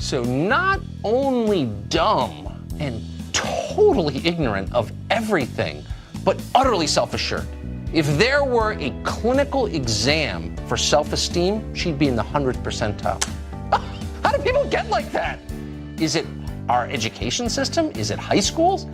So not only dumb and totally ignorant of everything, but utterly self-assured. If there were a clinical exam for self-esteem, she'd be in the 100th percentile. How do people get like that? Is it our education system? Is it high schools?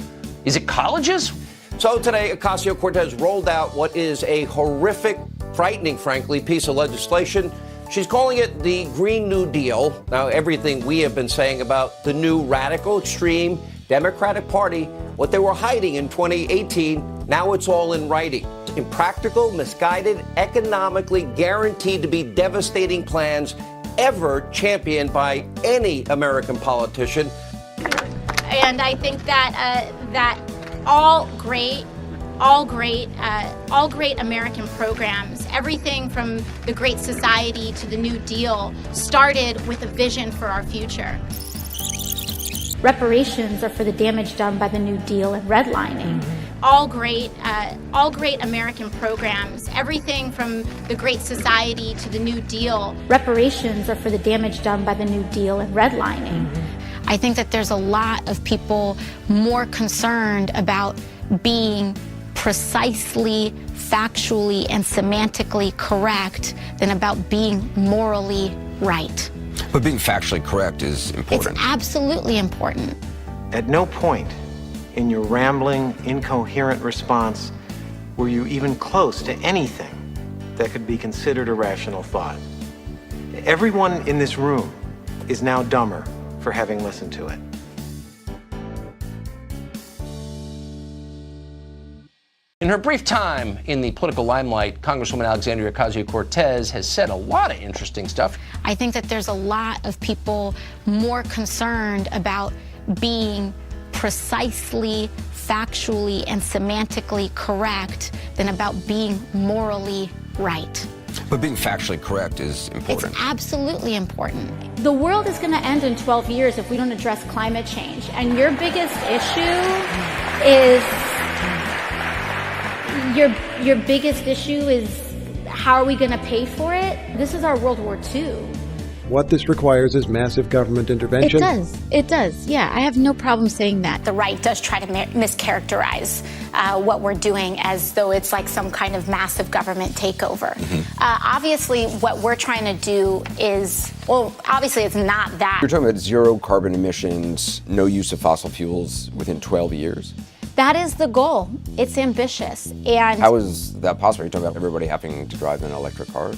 Is it colleges? So today, Ocasio-Cortez rolled out what is a horrific, frightening, frankly, piece of legislation. She's calling it the Green New Deal. Now, everything we have been saying about the new radical, extreme Democratic Party, what they were hiding in 2018, now it's all in writing. Impractical, misguided, economically guaranteed to be devastating plans ever championed by any American politician. And I think that all great American programs, everything from the Great Society to the New Deal, started with a vision for our future. Reparations are for the damage done by the New Deal and redlining. All great American programs, everything from the Great Society to the New Deal. Reparations are for the damage done by the New Deal and redlining. I think that there's a lot of people more concerned about being precisely, factually, and semantically correct than about being morally right. But being factually correct is important. It's absolutely important. At no point in your rambling, incoherent response were you even close to anything that could be considered a rational thought. Everyone in this room is now dumber for having listened to it. In her brief time in the political limelight, Congresswoman Alexandria Ocasio-Cortez has said a lot of interesting stuff. I think that there's a lot of people more concerned about being precisely, factually, and semantically correct than about being morally right. But being factually correct is important. It's absolutely important. The world is going to end in 12 years if we don't address climate change. And your biggest issue is your biggest issue is how are we going to pay for it? This is our World War II. What this requires is massive government intervention. It does. Yeah, I have no problem saying that. The right does try to mischaracterize what we're doing as though it's like some kind of massive government takeover. Obviously, what we're trying to do is, well, obviously it's not that. You're talking about zero carbon emissions, no use of fossil fuels within 12 years? That is the goal. It's ambitious. And how is that possible? Are you talking about everybody having to drive an electric car?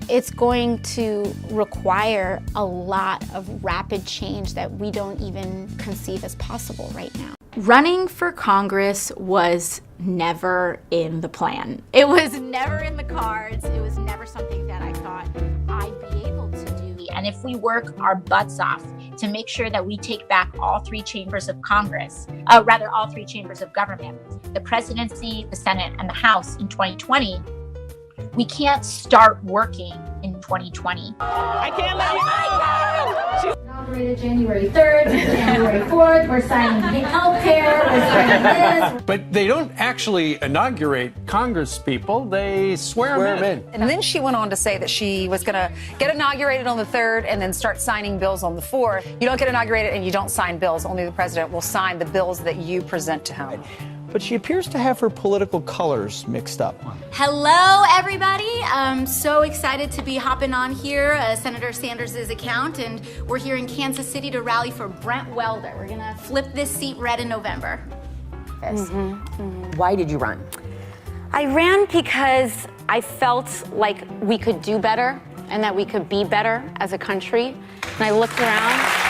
It's going to require a lot of rapid change that we don't even conceive as possible right now. Running for Congress was never in the plan. It was never in the cards. It was never something that I thought I'd be able to do. And if we work our butts off to make sure that we take back all three chambers of Congress, all three chambers of government, the presidency, the Senate, and the House in 2020, we can't start working in 2020. I can't let you go! Inaugurated January 3rd, January 4th, we're signing healthcare, we're signing this. But they don't actually inaugurate Congress people, they swear them in. And then she went on to say that she was going to get inaugurated on the 3rd and then start signing bills on the 4th. You don't get inaugurated and you don't sign bills. Only the president will sign the bills that you present to him. But she appears to have her political colors mixed up. Hello, everybody. I'm so excited to be hopping on here, Senator Sanders' account, and we're here in Kansas City to rally for Brent Welder. We're gonna flip this seat red in November. Why did you run? I ran because I felt like we could do better and that we could be better as a country. And I looked around.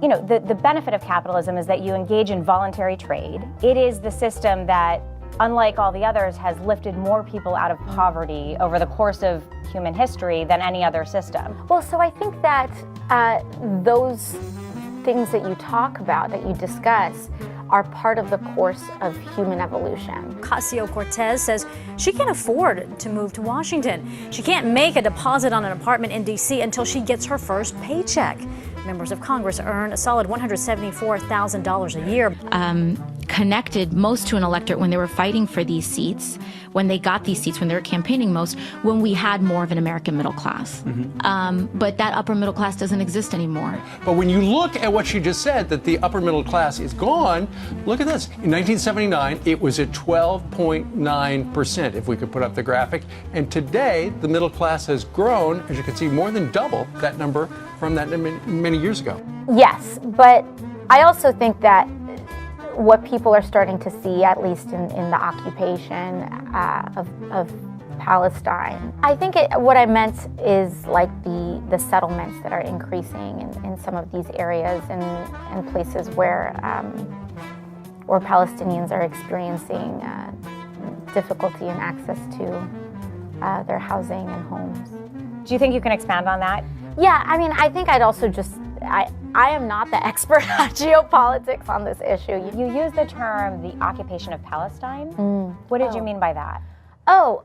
You know, the benefit of capitalism is that you engage in voluntary trade. It is the system that, unlike all the others, has lifted more people out of poverty over the course of human history than any other system. Well, so I think that those things that you talk about, that you discuss, are part of the course of human evolution. Ocasio-Cortez says she can't afford to move to Washington. She can't make a deposit on an apartment in D.C. until she gets her first paycheck. Members of Congress earn a solid $174,000 a year. connected most to an electorate when they were fighting for these seats, when they got these seats, when they were campaigning most, when we had more of an American middle class. But that upper middle class doesn't exist anymore. But when you look at what she just said, that the upper middle class is gone, look at this. In 1979, it was at 12.9%, if we could put up the graphic. And today, the middle class has grown, as you can see, more than double that number from that many years ago. Yes, but I also think that what people are starting to see, at least in the occupation of Palestine, I think what I meant is like the settlements that are increasing in some of these areas and places where Palestinians are experiencing difficulty in access to their housing and homes. Do you think you can expand on that? Yeah, I mean, I think I'd also I am not the expert on geopolitics on this issue. You used the term the occupation of Palestine. What did you mean by that? Oh,